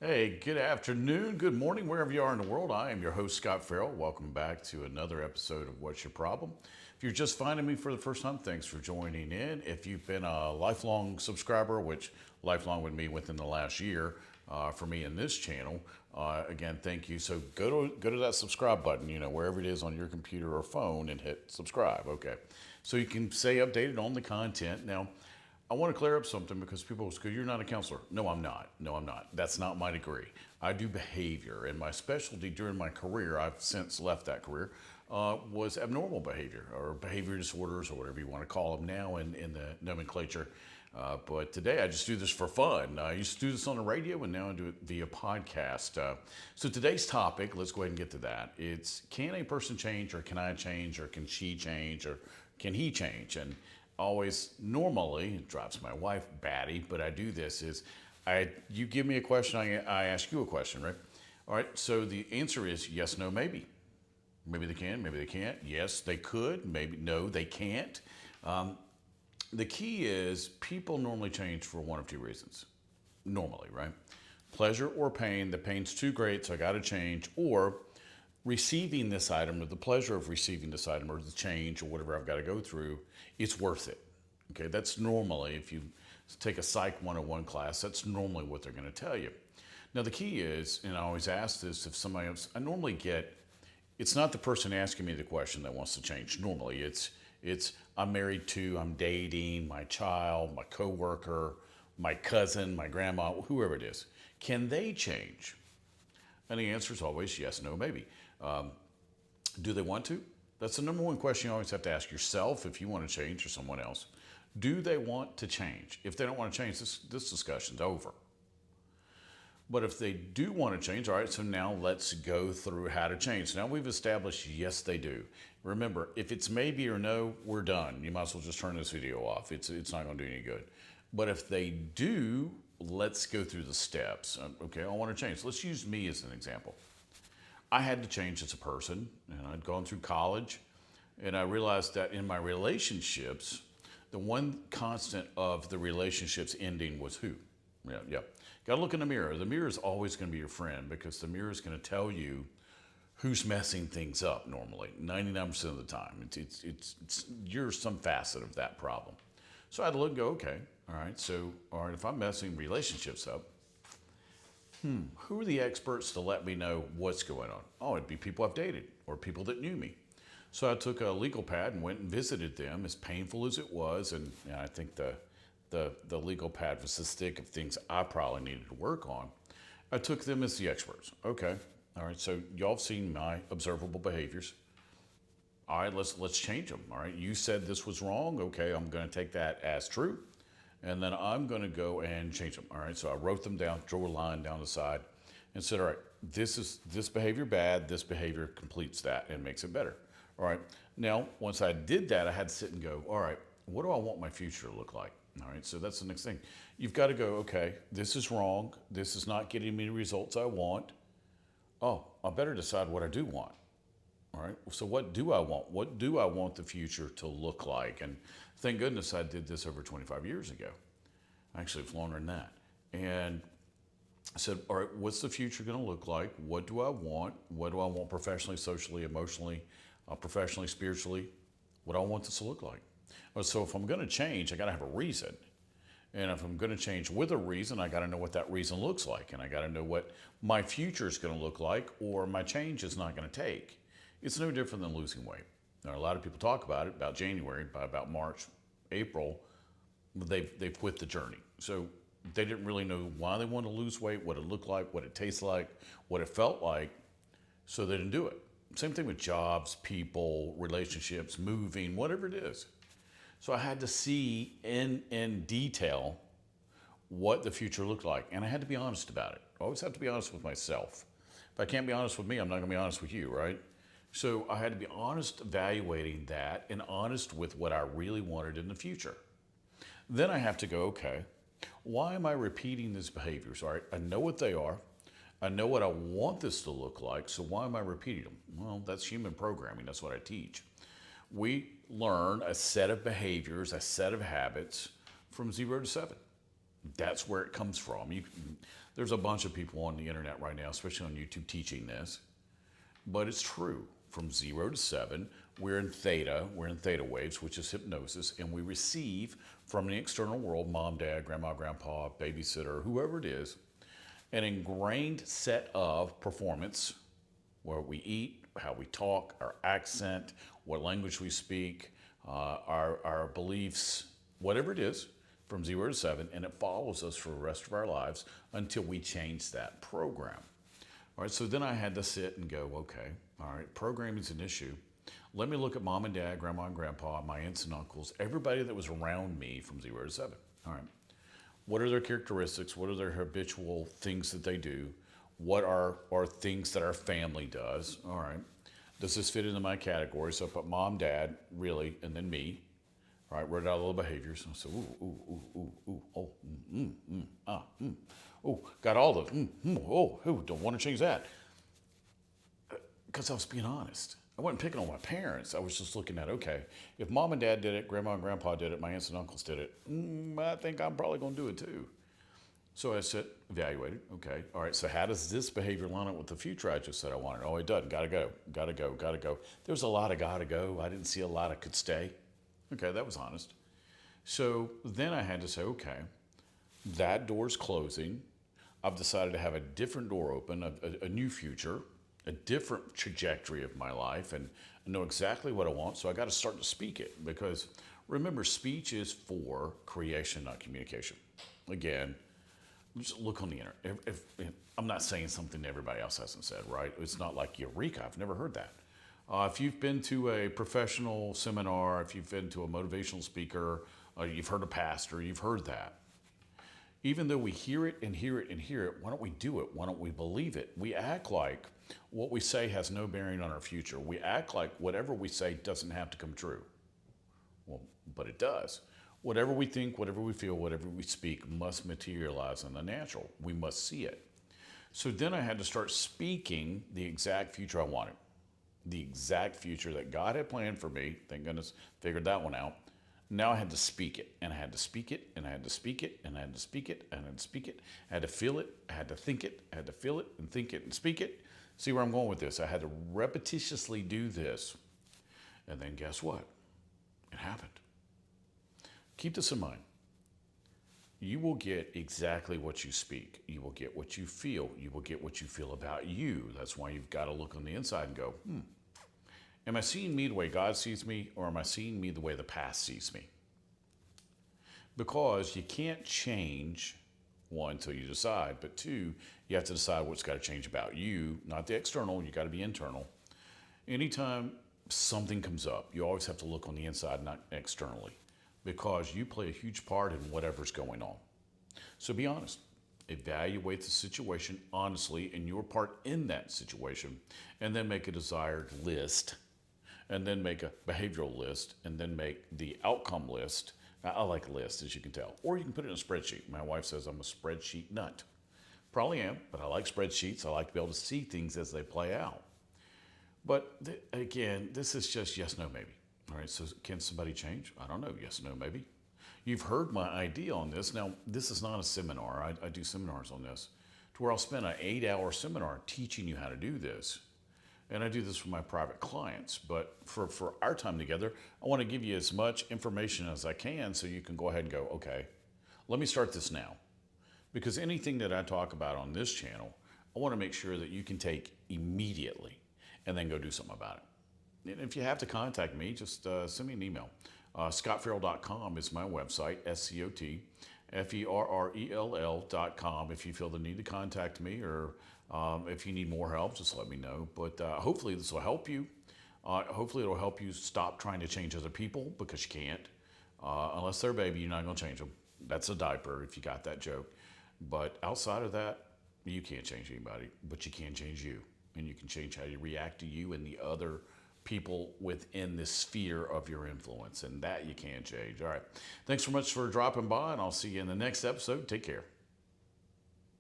Hey, good afternoon, good morning, wherever you are in the world. I am your host, Scott Ferrell. Welcome back to another episode of What's Your Problem? If you're just finding me for the first time, thanks for joining in. If you've been a lifelong subscriber, which lifelong would mean within the last year for me in this channel, again, thank you. So go to that subscribe button, wherever it is on your computer or phone and hit subscribe. Okay. So you can stay updated on the content. Now, I want to clear up something because people go, "You're not a counselor." No, I'm not. No, I'm not. That's not my degree. I do behavior, and my specialty during my career, I've since left that career, was abnormal behavior or behavior disorders or whatever you want to call them now in the nomenclature. But today I just do this for fun. I used to do this on the radio, and now I do it via podcast. So today's topic, let's go ahead and get to that. It's, can a person change, or can I change, or can she change, or can he change? And always, normally, it drives my wife batty, but I do this is, you give me a question, I ask you a question, right? All right, so the answer is yes, no, maybe. Maybe they can, maybe they can't. Yes, they could, maybe no, they can't. The key is people normally change for one of two reasons. Normally, right? Pleasure or pain. The pain's too great, so I got to change. Or receiving this item, or the pleasure of receiving this item, or the change, or whatever I've got to go through, it's worth it. Okay, that's normally, if you take a Psych 101 class, that's normally what they're going to tell you. Now, the key is, and I always ask this if somebody else, I normally get, it's not the person asking me the question that wants to change. Normally, it's I'm married to, I'm dating, my child, my coworker, my cousin, my grandma, whoever it is. Can they change? And the answer is always yes, no, maybe. Do they want to? That's the number one question you always have to ask yourself if you want to change or someone else. Do they want to change? If they don't want to change, this discussion's over. But if they do want to change, all right, so now let's go through how to change. Now we've established yes, they do. Remember, if it's maybe or no, we're done. You might as well just turn this video off. It's not going to do any good. But if they do, let's go through the steps. Okay, I want to change. Let's use me as an example. I had to change as a person, and I'd gone through college, and I realized that in my relationships, the one constant of the relationships ending was who? Yeah. Got to look in the mirror. The mirror is always going to be your friend because the mirror is going to tell you who's messing things up normally, 99% of the time. You're some facet of that problem. So I had to look and go, okay, all right, if I'm messing relationships up, who are the experts to let me know what's going on? Oh, it'd be people I've dated or people that knew me. So I took a legal pad and went and visited them, as painful as it was. And I think the legal pad was the stick of things I probably needed to work on. I took them as the experts. Okay, all right, so y'all have seen my observable behaviors. All right, let's change them. All right, you said this was wrong. Okay, I'm going to take that as true. And then I'm going to go and change them. All right, so I wrote them down, drew a line down the side, and said, all right, this behavior bad, this behavior completes that and makes it better. All right, now once I did that, I had to sit and go, all right, what do I want my future to look like? All right, so that's the next thing. You've got to go, okay, this is wrong. This is not getting me the results I want. Oh, I better decide what I do want. All right, so what do I want? What do I want the future to look like? And thank goodness I did this over 25 years ago. Actually, it's longer than that. And I said, all right, what's the future going to look like? What do I want? What do I want professionally, socially, emotionally, professionally, spiritually? What do I want this to look like? So if I'm going to change, I got to have a reason. And if I'm going to change with a reason, I got to know what that reason looks like. And I got to know what my future is going to look like, or my change is not going to take. It's no different than losing weight. Now, a lot of people talk about it about January, by about March, April, they've quit the journey. So they didn't really know why they wanted to lose weight, what it looked like, what it tasted like, what it felt like, so they didn't do it. Same thing with jobs, people, relationships, moving, whatever it is. So I had to see in detail what the future looked like, and I had to be honest about it. I always have to be honest with myself. If I can't be honest with me, I'm not going to be honest with you, right? So I had to be honest evaluating that and honest with what I really wanted in the future. Then I have to go, okay, why am I repeating these behaviors? All right, I know what they are. I know what I want this to look like, so why am I repeating them? Well, that's human programming. That's what I teach. We learn a set of behaviors, a set of habits from 0 to 7. That's where it comes from. There's a bunch of people on the internet right now, especially on YouTube, teaching this, but it's true. From 0 to 7, we're in theta waves, which is hypnosis, and we receive from the external world, mom, dad, grandma, grandpa, babysitter, whoever it is, an ingrained set of performance, where we eat, how we talk, our accent, what language we speak, our beliefs, whatever it is, from 0 to 7, and it follows us for the rest of our lives until we change that program. All right, so then I had to sit and go, okay, all right, programming is an issue. Let me look at mom and dad, grandma and grandpa, my aunts and uncles, everybody that was around me from 0 to 7. All right, what are their characteristics? What are their habitual things that they do? What are things that our family does? All right, does this fit into my category? So I put mom, dad, really, and then me. All right, wrote out all the behaviors. And so, got all those. Don't want to change that. Because I was being honest. I wasn't picking on my parents. I was just looking at, okay, if mom and dad did it, grandma and grandpa did it, my aunts and uncles did it, I think I'm probably going to do it too. So I said, evaluated, okay, all right, so how does this behavior line up with the future I just said I wanted? Oh, it doesn't, gotta go. There was a lot of gotta go. I didn't see a lot of could stay. Okay, that was honest. So then I had to say, okay, that door's closing. I've decided to have a different door open, a new future, a different trajectory of my life, and I know exactly what I want, so I got to start to speak it. Because remember, speech is for creation, not communication. Again, just look on the internet. If I'm not saying something everybody else hasn't said, right? It's not like Eureka, I've never heard that. If you've been to a professional seminar, if you've been to a motivational speaker, you've heard a pastor, you've heard that. Even though we hear it and hear it and hear it, why don't we do it? Why don't we believe it? We act like what we say has no bearing on our future. We act like whatever we say doesn't have to come true. Well, but it does. Whatever we think, whatever we feel, whatever we speak must materialize in the natural. We must see it. So then I had to start speaking the exact future I wanted. The exact future that God had planned for me. Thank goodness, figured that one out. Now I had to speak it, and I had to speak it, and I had to speak it, and I had to speak it, and I had to speak it. I had to feel it, I had to think it, I had to feel it, and think it, and speak it. See where I'm going with this? I had to repetitiously do this. And then guess what? It happened. Keep this in mind. You will get exactly what you speak. You will get what you feel. You will get what you feel about you. That's why you've got to look on the inside and go, am I seeing me the way God sees me, or am I seeing me the way the past sees me? Because you can't change, one, until you decide, but two, you have to decide what's got to change about you, not the external. You got to be internal. Anytime something comes up, you always have to look on the inside, not externally, because you play a huge part in whatever's going on. So be honest. Evaluate the situation honestly and your part in that situation, and then make a desired list, and then make a behavioral list, and then make the outcome list. Now, I like lists, as you can tell. Or you can put it in a spreadsheet. My wife says I'm a spreadsheet nut. Probably am, but I like spreadsheets. I like to be able to see things as they play out. But again, this is just yes, no, maybe. All right, so can somebody change? I don't know. Yes, no, maybe. You've heard my idea on this. Now, this is not a seminar. I do seminars on this, to where I'll spend an 8-hour seminar teaching you how to do this. And I do this for my private clients. But for our time together, I want to give you as much information as I can so you can go ahead and go, okay, let me start this now. Because anything that I talk about on this channel, I want to make sure that you can take immediately and then go do something about it. And if you have to contact me, just send me an email. ScotFerrell.com is my website, ScotFerrell.com. If you feel the need to contact me, or if you need more help, just let me know. But hopefully this will help you. Hopefully it'll help you stop trying to change other people, because you can't. Unless they're a baby, you're not going to change them. That's a diaper, if you got that joke. But outside of that, you can't change anybody, but you can change you. And you can change how you react to you and the other people within the sphere of your influence, and that you can change. All right. Thanks so much for dropping by, and I'll see you in the next episode. Take care.